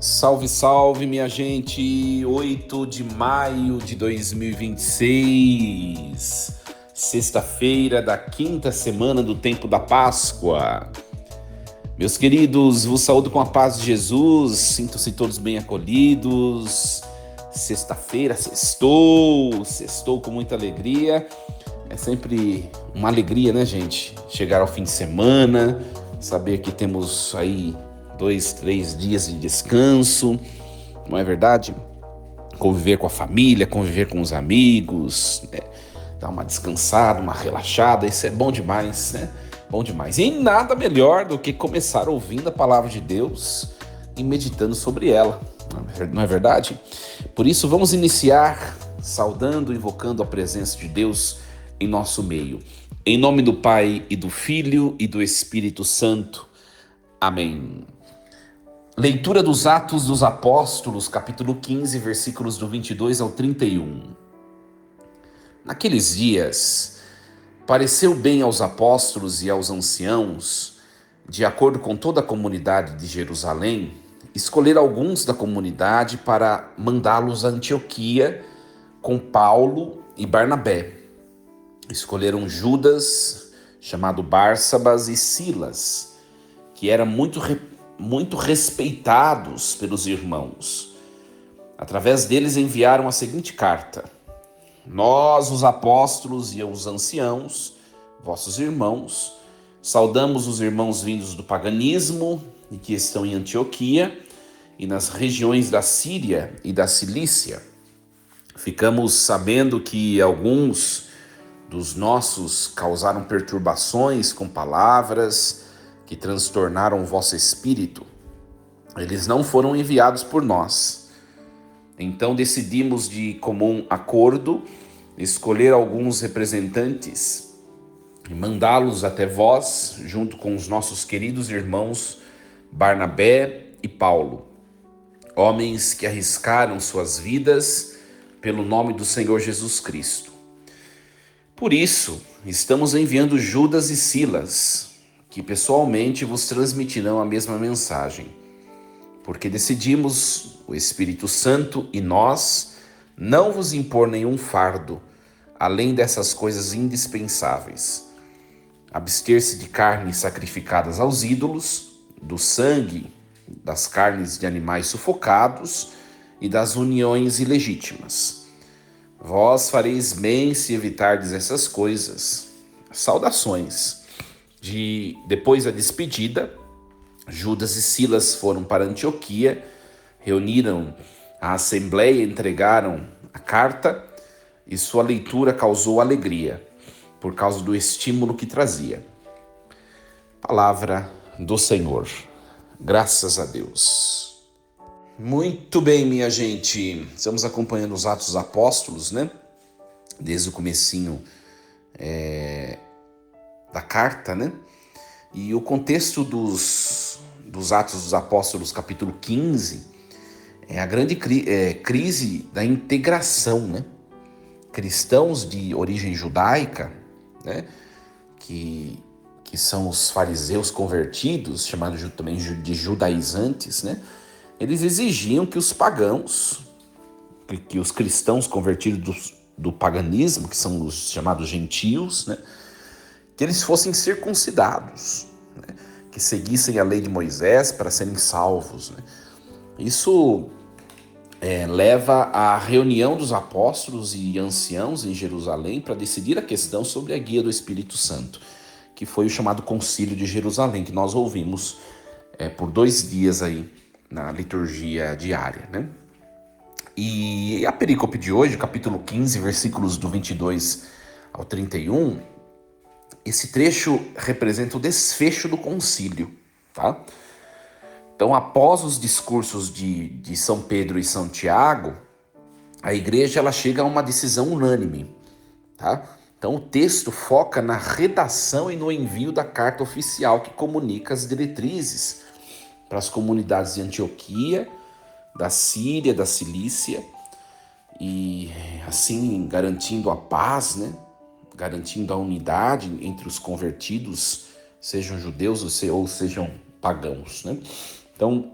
Salve, salve, minha gente! 8 de maio de 2026, sexta-feira da quinta semana do tempo da Páscoa. Meus queridos, vos saúdo com a paz de Jesus, sintam-se todos bem acolhidos. Sexta-feira, sextou com muita alegria. É sempre uma alegria, né, gente? Chegar ao fim de semana, saber que temos aí 2, 3 dias de descanso, não é verdade? Conviver com a família, conviver com os amigos, né? Dar uma descansada, uma relaxada, isso é bom demais, né? Bom demais. E nada melhor do que começar ouvindo a palavra de Deus e meditando sobre ela, não é verdade? Por isso, vamos iniciar saudando, invocando a presença de Deus em nosso meio. Em nome do Pai, e do Filho, e do Espírito Santo. Amém. Leitura dos Atos dos Apóstolos, capítulo 15, versículos do 22 ao 31. Naqueles dias, pareceu bem aos apóstolos e aos anciãos, de acordo com toda a comunidade de Jerusalém, escolher alguns da comunidade para mandá-los a Antioquia com Paulo e Barnabé. Escolheram Judas, chamado Barsabas, e Silas, que eram muito respeitados pelos irmãos. Através deles enviaram a seguinte carta: Nós, os apóstolos e os anciãos, vossos irmãos, saudamos os irmãos vindos do paganismo e que estão em Antioquia e nas regiões da Síria e da Cilícia. Ficamos sabendo que alguns dos nossos causaram perturbações com palavras que transtornaram o vosso espírito. Eles não foram enviados por nós. Então decidimos de comum acordo escolher alguns representantes e mandá-los até vós, junto com os nossos queridos irmãos Barnabé e Paulo, homens que arriscaram suas vidas pelo nome do Senhor Jesus Cristo. Por isso, estamos enviando Judas e Silas, que pessoalmente vos transmitirão a mesma mensagem, porque decidimos, o Espírito Santo e nós, não vos impor nenhum fardo, além dessas coisas indispensáveis: abster-se de carnes sacrificadas aos ídolos, do sangue, das carnes de animais sufocados e das uniões ilegítimas. Vós fareis bem se evitardes essas coisas. Saudações. Depois da despedida, Judas e Silas foram para Antioquia, reuniram a assembleia, entregaram a carta e sua leitura causou alegria, por causa do estímulo que trazia. Palavra do Senhor. Graças a Deus. Muito bem, minha gente. Estamos acompanhando os Atos dos Apóstolos, né? Desde o comecinho da carta, né? E o contexto dos Atos dos Apóstolos, capítulo 15, é a grande crise da integração, né? Cristãos de origem judaica, né? Que são os fariseus convertidos, chamados também de judaizantes, né? Eles exigiam que os pagãos, que os cristãos convertidos do paganismo, que são os chamados gentios, né? Que eles fossem circuncidados, né? Que seguissem a lei de Moisés para serem salvos, né? Isso leva à reunião dos apóstolos e anciãos em Jerusalém para decidir a questão sobre a guia do Espírito Santo, que foi o chamado Concílio de Jerusalém, que nós ouvimos por 2 dias aí na liturgia diária, né? E a perícope de hoje, capítulo 15, versículos do 22 ao 31, esse trecho representa o desfecho do concílio, tá? Então, após os discursos de São Pedro e São Tiago, a igreja ela chega a uma decisão unânime, tá? Então, o texto foca na redação e no envio da carta oficial que comunica as diretrizes para as comunidades de Antioquia, da Síria, da Cilícia, e assim garantindo a paz, né? Garantindo a unidade entre os convertidos, sejam judeus ou sejam pagãos, né? Então,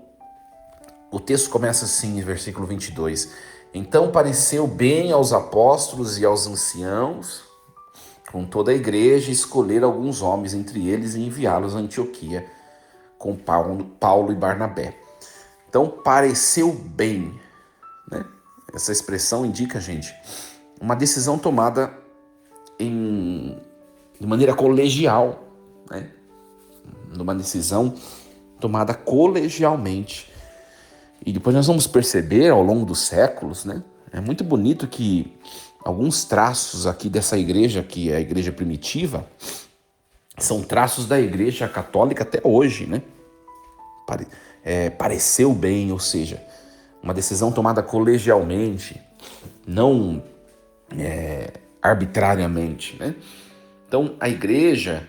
O texto começa assim, versículo 22. Então pareceu bem aos apóstolos e aos anciãos, com toda a igreja, escolher alguns homens entre eles e enviá-los a Antioquia com Paulo e Barnabé. Então, pareceu bem, né? Essa expressão indica, gente, uma decisão tomada de maneira colegial, né? Uma decisão tomada colegialmente. E depois nós vamos perceber ao longo dos séculos, né? É muito bonito que alguns traços aqui dessa igreja, que é a igreja primitiva, são traços da igreja católica até hoje, né? Pareceu bem, ou seja, uma decisão tomada colegialmente, não arbitrariamente, né? Então, a igreja,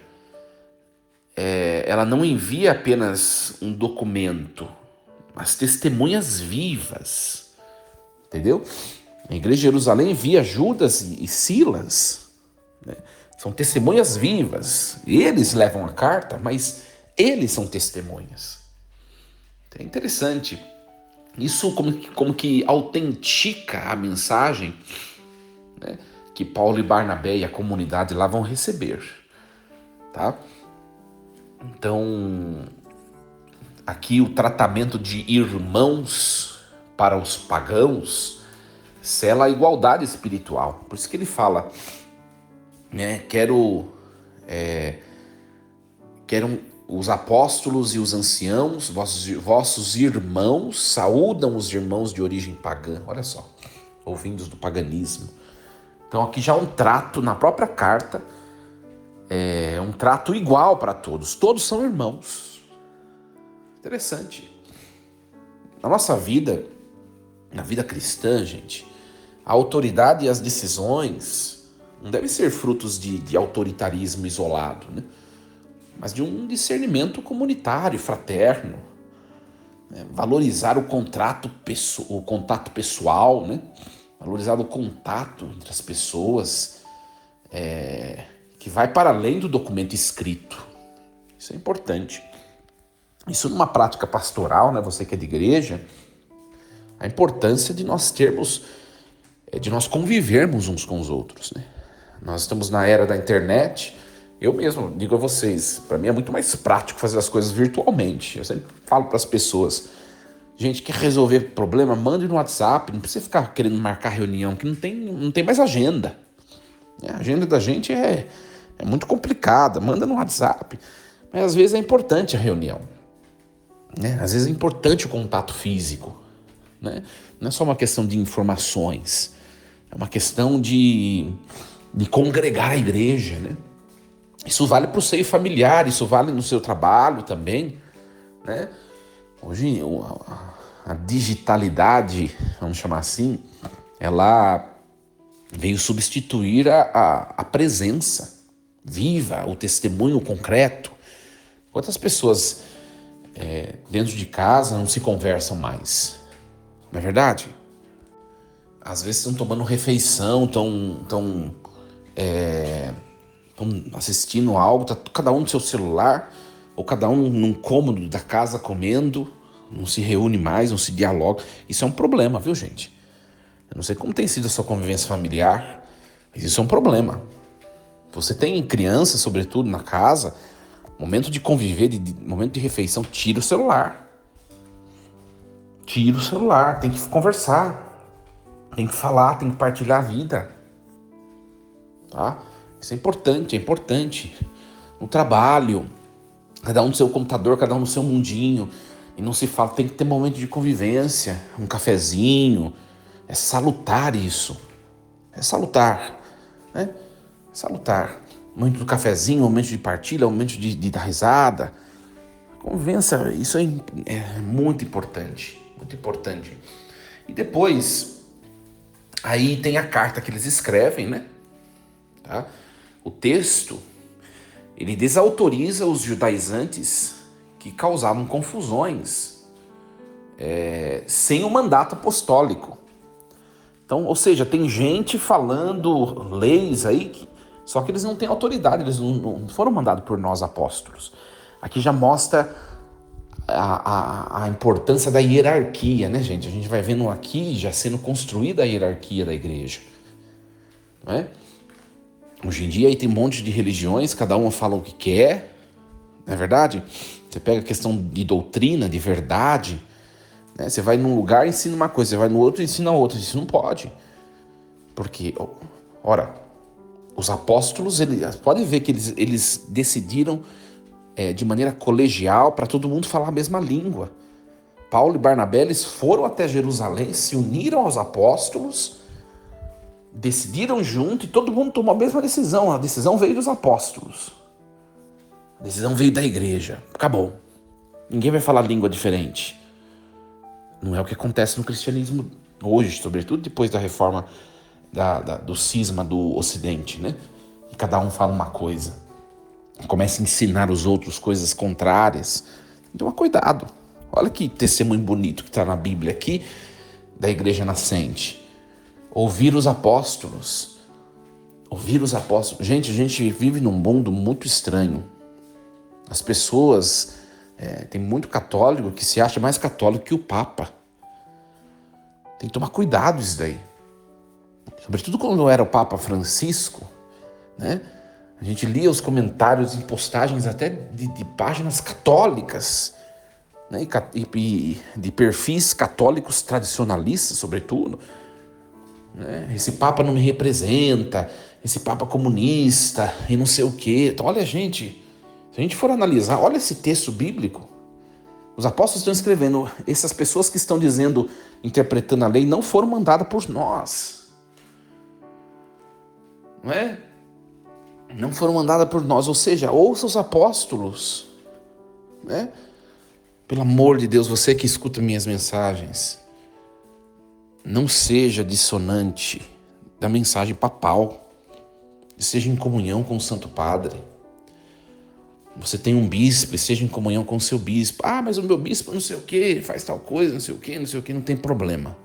ela não envia apenas um documento, mas testemunhas vivas, entendeu? A igreja de Jerusalém envia Judas e Silas, né? São testemunhas vivas. Eles levam a carta, mas eles são testemunhas. É interessante. Isso como que autentica a mensagem, né, que Paulo e Barnabé e a comunidade lá vão receber. Tá? Então, aqui o tratamento de irmãos para os pagãos sela a igualdade espiritual. Por isso que ele fala, né, quero os apóstolos e os anciãos, vossos irmãos, saúdam os irmãos de origem pagã. Olha só, ouvindos do paganismo. Então aqui já um trato na própria carta, um trato igual para todos. Todos são irmãos. Interessante. Na nossa vida, na vida cristã, gente, a autoridade e as decisões não devem ser frutos de autoritarismo isolado, né? Mas de um discernimento comunitário, fraterno, né? Valorizar o contato pessoal, né? Valorizar o contato entre as pessoas, que vai para além do documento escrito. Isso é importante. Isso numa prática pastoral, né? Você que é de igreja, a importância de nós de nós convivermos uns com os outros, né? Nós estamos na era da internet. Eu mesmo digo a vocês, para mim é muito mais prático fazer as coisas virtualmente. Eu sempre falo para as pessoas, gente, quer resolver problema, mande no WhatsApp, não precisa ficar querendo marcar reunião, que não tem mais agenda. A agenda da gente é muito complicada, manda no WhatsApp. Mas às vezes é importante a reunião, né? Às vezes é importante o contato físico, né? Não é só uma questão de informações, é uma questão de congregar a igreja, né? Isso vale para o seio familiar, isso vale no seu trabalho também, né? Hoje a digitalidade, vamos chamar assim, ela veio substituir a presença viva, o testemunho concreto. Quantas pessoas dentro de casa não se conversam mais? Não é verdade? Às vezes estão tomando refeição, estão assistindo algo, tá cada um no seu celular, ou cada um num cômodo da casa comendo, não se reúne mais, não se dialoga. Isso é um problema, viu, gente? Eu não sei como tem sido a sua convivência familiar, mas isso é um problema. Você tem criança, sobretudo, na casa, momento de conviver, momento de refeição, tira o celular. Tira o celular, tem que conversar, tem que falar, tem que partilhar a vida. Tá? Isso é importante. No trabalho, cada um no seu computador, cada um no seu mundinho. E não se fala, tem que ter momento de convivência, um cafezinho. É salutar isso. É salutar, né? Salutar. Momento do cafezinho, momento de partilha, momento de dar risada. Convivência, isso é muito importante. Muito importante. E depois, aí tem a carta que eles escrevem, né? Tá? O texto, ele desautoriza os judaizantes que causavam confusões sem o mandato apostólico. Então, ou seja, tem gente falando leis aí, só que eles não têm autoridade, eles não foram mandados por nós apóstolos. Aqui já mostra a importância da hierarquia, né, gente? A gente vai vendo aqui já sendo construída a hierarquia da igreja, não é? Hoje em dia aí tem um monte de religiões, cada uma fala o que quer, não é verdade? Você pega a questão de doutrina, de verdade, né? Você vai num lugar e ensina uma coisa, você vai no outro e ensina outra. Isso não pode. Porque, ora, os apóstolos, pode ver que eles decidiram de maneira colegial para todo mundo falar a mesma língua. Paulo e Barnabé, eles foram até Jerusalém, se uniram aos apóstolos, decidiram junto e todo mundo tomou a mesma decisão. A decisão veio dos apóstolos. A decisão veio da igreja. Acabou. Ninguém vai falar língua diferente. Não é o que acontece no cristianismo hoje, sobretudo depois da reforma do cisma do Ocidente, né? E cada um fala uma coisa. Começa a ensinar os outros coisas contrárias. Então, cuidado. Olha que testemunho bonito que está na Bíblia aqui, da igreja nascente. Ouvir os apóstolos. Ouvir os apóstolos. Gente, a gente vive num mundo muito estranho. As pessoas... tem muito católico que se acha mais católico que o Papa. Tem que tomar cuidado isso daí. Sobretudo quando era o Papa Francisco, né? A gente lia os comentários em postagens até de páginas católicas, né? E de perfis católicos tradicionalistas, sobretudo. Né? Esse Papa não me representa, esse Papa comunista e não sei o quê. Então, olha, gente, se a gente for analisar, olha esse texto bíblico. Os apóstolos estão escrevendo, essas pessoas que estão dizendo, interpretando a lei, não foram mandadas por nós. Não é? Não foram mandadas por nós, ou seja, ouça os apóstolos, né? Pelo amor de Deus, você que escuta minhas mensagens, não seja dissonante da mensagem papal, seja em comunhão com o Santo Padre. Você tem um bispo, esteja em comunhão com o seu bispo. Ah, mas o meu bispo não sei o que, faz tal coisa, não sei o que, não tem problema.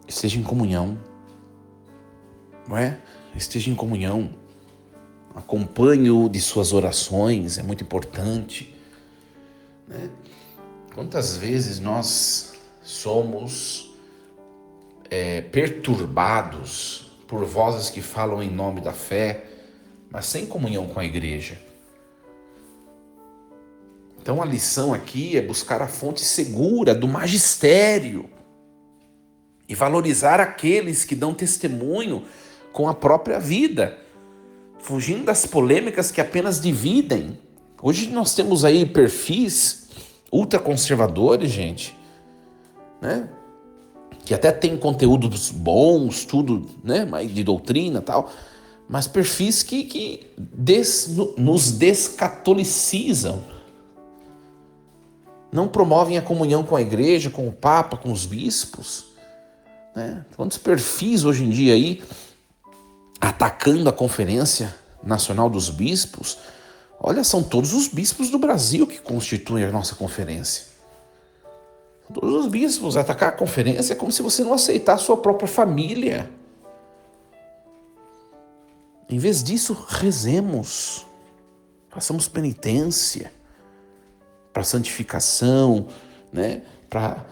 Esteja em comunhão, não é? Esteja em comunhão, acompanhe-o de suas orações, é muito importante, né? Quantas vezes nós somos perturbados por vozes que falam em nome da fé, mas sem comunhão com a igreja. Então a lição aqui é buscar a fonte segura do magistério e valorizar aqueles que dão testemunho com a própria vida, fugindo das polêmicas que apenas dividem. Hoje nós temos aí perfis ultraconservadores, gente, né? Que até tem conteúdos bons, tudo, né? De doutrina e tal, mas perfis que nos descatolicizam, não promovem a comunhão com a igreja, com o Papa, com os bispos, né? Quantos perfis hoje em dia aí atacando a Conferência Nacional dos Bispos? Olha, são todos os bispos do Brasil que constituem a nossa conferência. Todos os bispos. Atacar a conferência é como se você não aceitasse a sua própria família. Em vez disso, rezemos, façamos penitência para a santificação, né? Para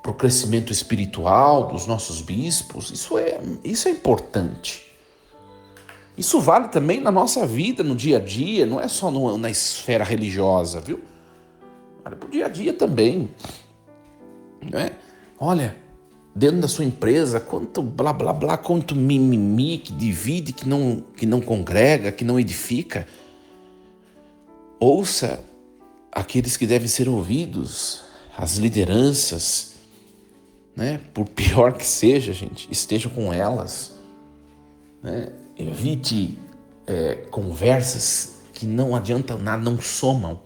o crescimento espiritual dos nossos bispos. Isso é importante. Isso vale também na nossa vida, no dia a dia, não é só na esfera religiosa, viu? Vale para o dia a dia também. Né? Olha, dentro da sua empresa, quanto blá blá blá, quanto mimimi que divide, que não congrega, que não edifica. Ouça aqueles que devem ser ouvidos, as lideranças, né? Por pior que seja, gente, estejam com elas, né? Evite conversas que não adiantam nada, não somam,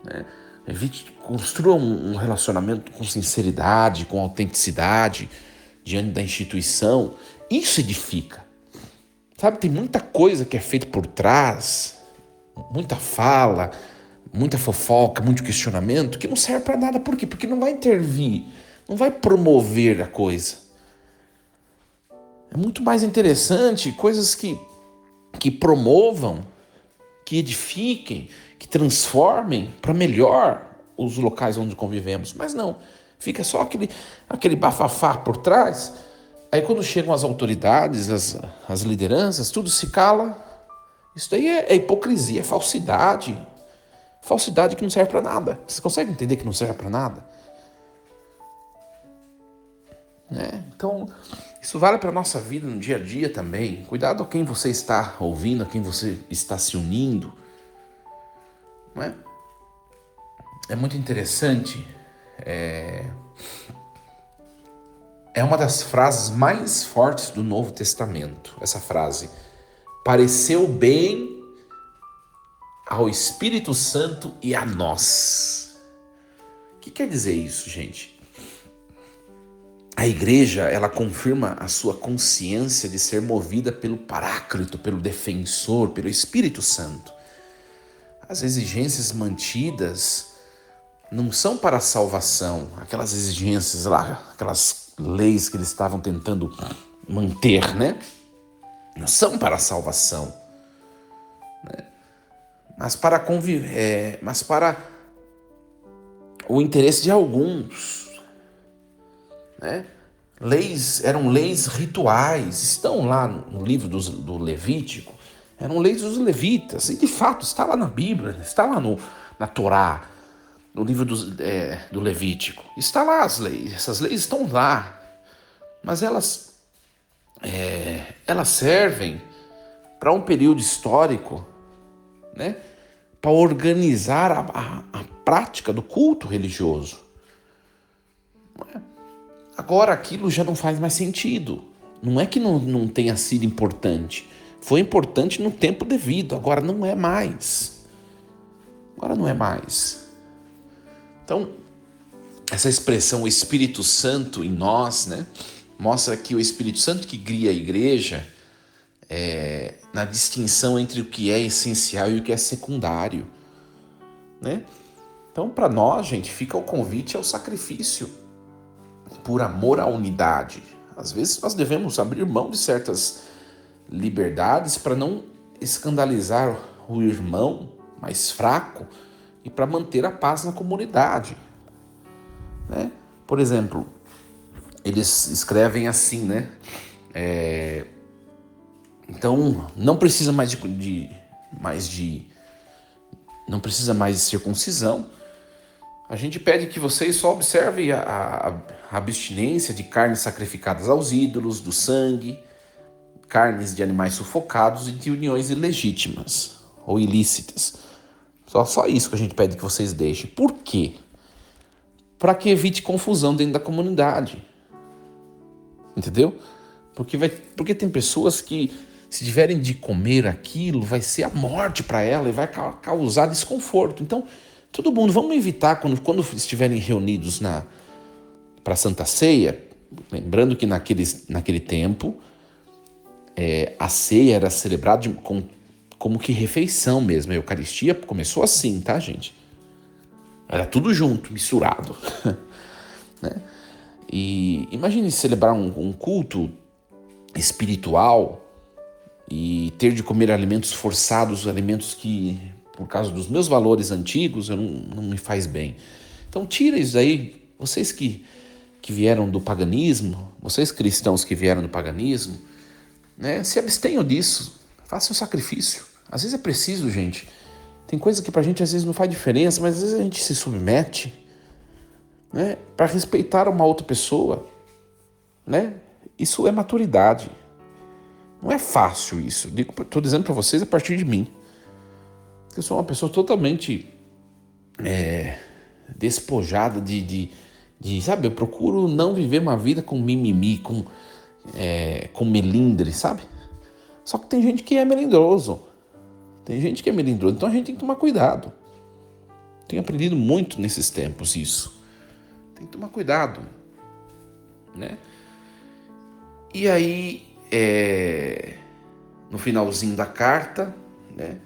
né? Evite, construa um relacionamento com sinceridade, com autenticidade diante da instituição. Isso edifica. Sabe, tem muita coisa que é feita por trás, muita fala, muita fofoca, muito questionamento, que não serve para nada. Por quê? Porque não vai intervir, não vai promover a coisa. É muito mais interessante coisas que promovam, que edifiquem, que transformem para melhor os locais onde convivemos. Mas não, fica só aquele bafafá por trás. Aí quando chegam as autoridades, as lideranças, tudo se cala. Isso daí é hipocrisia, é falsidade. Falsidade que não serve para nada. Você consegue entender que não serve para nada? Então, isso vale para a nossa vida no dia a dia também. Cuidado a quem você está ouvindo, a quem você está se unindo. Não é? É muito interessante. É uma das frases mais fortes do Novo Testamento. Essa frase. Pareceu bem ao Espírito Santo e a nós. O que quer dizer isso, gente? A igreja, ela confirma a sua consciência de ser movida pelo Paráclito, pelo Defensor, pelo Espírito Santo. As exigências mantidas não são para a salvação, aquelas exigências lá, aquelas leis que eles estavam tentando manter, né? Não são para a salvação, né? Mas para o interesse de alguns, né? Eram leis rituais, estão lá no livro do Levítico, eram leis dos levitas, e de fato está lá na Bíblia, está lá na Torá, no livro do Levítico, está lá as leis, essas leis estão lá, mas elas servem para um período histórico, né, para organizar a prática do culto religioso. Agora aquilo já não faz mais sentido. Não é que não tenha sido importante. Foi importante no tempo devido, agora não é mais. Agora não é mais. Então, essa expressão, o Espírito Santo em nós, né, mostra que o Espírito Santo que guia a igreja na distinção entre o que é essencial e o que é secundário, né? Então, para nós, gente, fica o convite ao sacrifício por amor à unidade. Às vezes nós devemos abrir mão de certas liberdades para não escandalizar o irmão mais fraco e para manter a paz na comunidade, né? Por exemplo, eles escrevem assim, né? Então, não precisa mais não precisa mais de circuncisão. A gente pede que vocês só observem a abstinência de carnes sacrificadas aos ídolos, do sangue, carnes de animais sufocados e de uniões ilegítimas ou ilícitas. Só isso que a gente pede que vocês deixem. Por quê? Para que evite confusão dentro da comunidade. Entendeu? Porque tem pessoas que, se tiverem de comer aquilo, vai ser a morte para ela e vai causar desconforto. Então, todo mundo, vamos evitar quando estiverem reunidos para a Santa Ceia, lembrando que naquele tempo a ceia era celebrada como que refeição mesmo. A Eucaristia começou assim, tá, gente? Era tudo junto, misturado. Né? E imagine celebrar um culto espiritual e ter de comer alimentos forçados, alimentos que, por causa dos meus valores antigos, não me faz bem. Então tira isso aí. Vocês que vieram do paganismo, vocês cristãos que vieram do paganismo, né, se abstenham disso. Façam um sacrifício. Às vezes é preciso, gente. Tem coisa que pra gente às vezes não faz diferença, mas às vezes a gente se submete, né, para respeitar uma outra pessoa, né? Isso é maturidade. Não é fácil isso. Estou dizendo para vocês a partir de mim. Eu sou uma pessoa totalmente despojada sabe, eu procuro não viver uma vida com mimimi, com melindre, sabe? Só que tem gente que é melindroso. Então a gente tem que tomar cuidado. Tenho aprendido muito nesses tempos isso. Tem que tomar cuidado, né? E aí, no finalzinho da carta, né,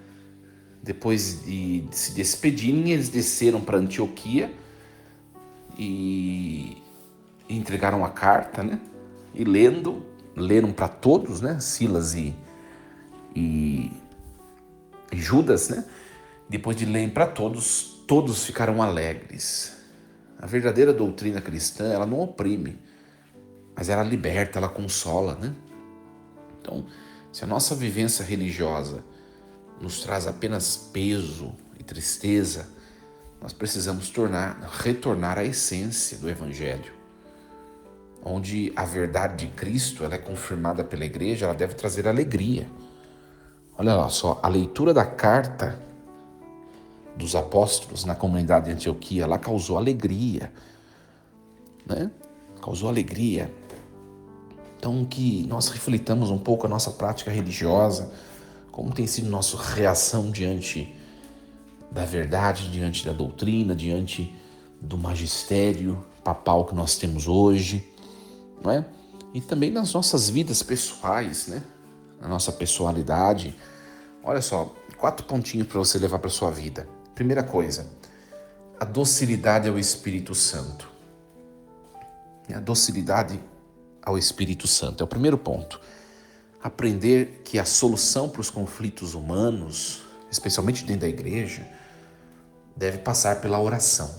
depois de se despedirem, eles desceram para Antioquia e entregaram a carta, né? E leram para todos, né? Silas e Judas, né? Depois de lerem para todos, todos ficaram alegres. A verdadeira doutrina cristã, ela não oprime, mas ela liberta, ela consola, né? Então, se a nossa vivência religiosa nos traz apenas peso e tristeza, nós precisamos retornar à essência do Evangelho, onde a verdade de Cristo ela é confirmada pela igreja, ela deve trazer alegria. Olha lá só, a leitura da carta dos apóstolos na comunidade de Antioquia, lá causou alegria, né? Causou alegria. Então, que nós reflitamos um pouco a nossa prática religiosa, como tem sido nossa reação diante da verdade, diante da doutrina, diante do magistério papal que nós temos hoje, não é? E também nas nossas vidas pessoais, né? Na nossa pessoalidade. Olha só, 4 pontinhos para você levar para sua vida. Primeira coisa, a docilidade ao Espírito Santo. A docilidade ao Espírito Santo é o primeiro ponto. Aprender que a solução para os conflitos humanos, especialmente dentro da igreja, deve passar pela oração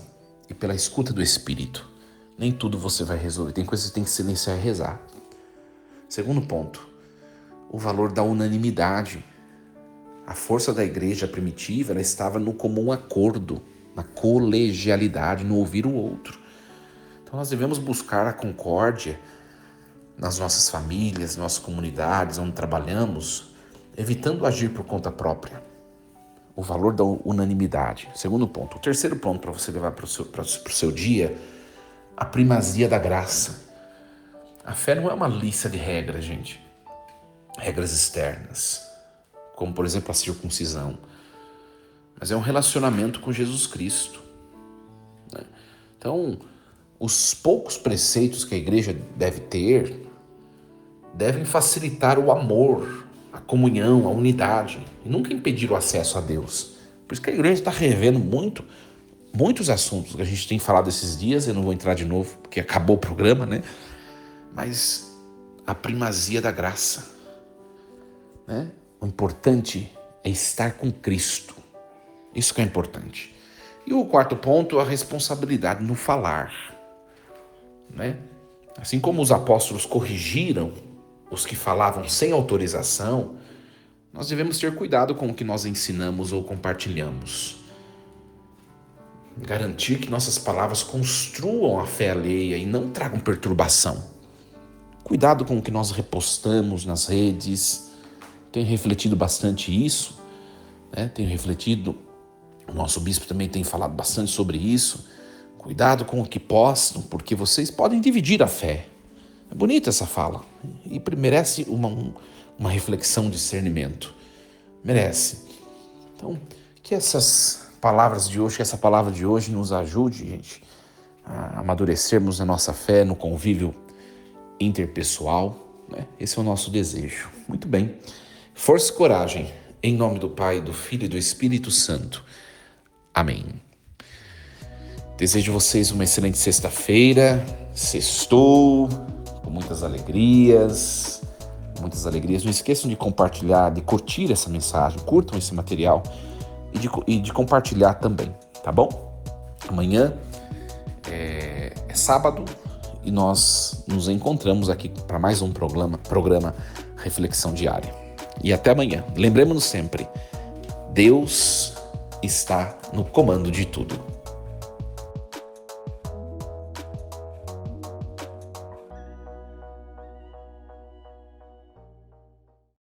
e pela escuta do Espírito. Nem tudo você vai resolver, tem coisas que tem que silenciar e rezar. Segundo ponto, o valor da unanimidade. A força da igreja primitiva ela estava no comum acordo, na colegialidade, no ouvir o outro. Então nós devemos buscar a concórdia nas nossas famílias, nossas comunidades, onde trabalhamos, evitando agir por conta própria. O valor da unanimidade. Segundo ponto. O terceiro ponto para você levar para o seu dia, a primazia da graça. A fé não é uma lista de regras, gente. Regras externas, como por exemplo a circuncisão. Mas é um relacionamento com Jesus Cristo, né? Então, os poucos preceitos que a igreja deve ter devem facilitar o amor, a comunhão, a unidade, e nunca impedir o acesso a Deus. Por isso que a igreja está revendo muitos assuntos que a gente tem falado esses dias. Eu não vou entrar de novo, porque acabou o programa, né? Mas a primazia da graça, né? O importante é estar com Cristo. Isso que é importante. E o quarto ponto, a responsabilidade no falar, né? Assim como os apóstolos corrigiram os que falavam sem autorização, nós devemos ter cuidado com o que nós ensinamos ou compartilhamos. Garantir que nossas palavras construam a fé alheia e não tragam perturbação. Cuidado com o que nós repostamos nas redes. Tenho refletido bastante isso, né? O nosso bispo também tem falado bastante sobre isso. Cuidado com o que postam, porque vocês podem dividir a fé. É bonita essa fala e merece uma reflexão, um discernimento. Merece. Então, que essas palavras de hoje, que essa palavra de hoje nos ajude, gente, a amadurecermos a nossa fé no convívio interpessoal, né? Esse é o nosso desejo. Muito bem. Força e coragem. Em nome do Pai, do Filho e do Espírito Santo. Amém. Desejo a vocês uma excelente sexta-feira. Sextou, com muitas alegrias. Não esqueçam de compartilhar, de curtir essa mensagem. Curtam esse material e de compartilhar também, tá bom? Amanhã é sábado e nós nos encontramos aqui para mais um programa Reflexão Diária. E até amanhã. Lembremos-nos sempre, Deus está no comando de tudo.